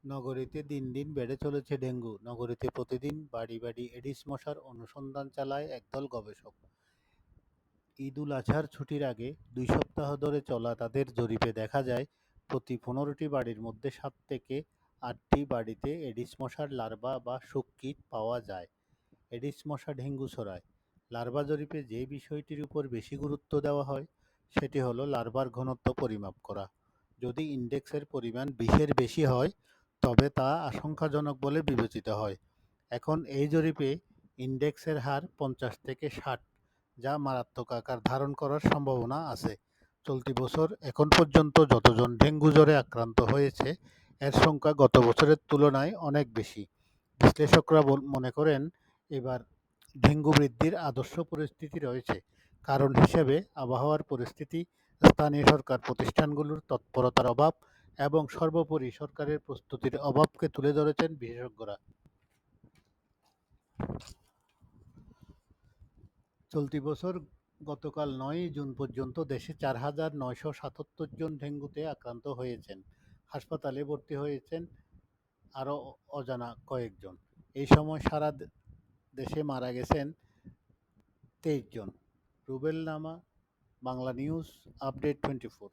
নগরীতে দিন দিন বেড়ে চলেছে ডেঙ্গু। নগরীতে প্রতিদিন বাড়ি বাড়ি এডিস মশার অনুসন্ধান চালায় একদল গবেষক। ঈদ-উল আজহার ছুটির আগে ২ সপ্তাহ ধরে চলা তাদের জরিপে দেখা যায়, প্রতি ১৫টি বাড়ির মধ্যে ৭ থেকে ৮টি বাড়িতে এডিস মশার লার্ভা বা শূককীট পাওয়া যায়। এডিস মশা ডেঙ্গু ছড়ায়। লার্ভা জরিপে যে বিষয়টির উপর বেশি গুরুত্ব দেওয়া হয়, সেটি হলো লার্ভার ঘনত্ব পরিমাপ করা। যদি ইনডেক্সের পরিমাণ ২০-এর বেশি হয়, তবে তা আশঙ্কাজনক বলে বিবেচিত হয়। এখন এই জরিপে ইনডেক্সের হার ৫০ থেকে ৬০, যা মারাত্মক আকার ধারণ করার সম্ভাবনা আছে। চলতি বছর এখন পর্যন্ত যতজন ডেঙ্গু জ্বরে আক্রান্ত হয়েছে, এর সংখ্যা গত বছরের তুলনায় অনেক বেশি। বিশ্লেষকরা মনে করেন, এবার ডেঙ্গু বৃদ্ধির আদর্শ পরিস্থিতি রয়েছে। কারণ হিসেবে আবহাওয়ার পরিস্থিতি, স্থানীয় সরকার প্রতিষ্ঠানগুলোর তৎপরতার অভাব এবং সর্বোপরি সরকারের প্রস্তুতির অভাবকে তুলে ধরেছেন বিশেষজ্ঞরা। চলতি বছর গতকাল ৯ জুন পর্যন্ত দেশে ৪,৯৭৭ জন ডেঙ্গুতে আক্রান্ত হয়েছেন। হাসপাতালে ভর্তি হয়েছেন আরও অজানা কয়েকজন। এই সময় সারা দেশে মারা গেছেন ২৩ জন। রুবেল নামা, বাংলা নিউজ আপডেট 24।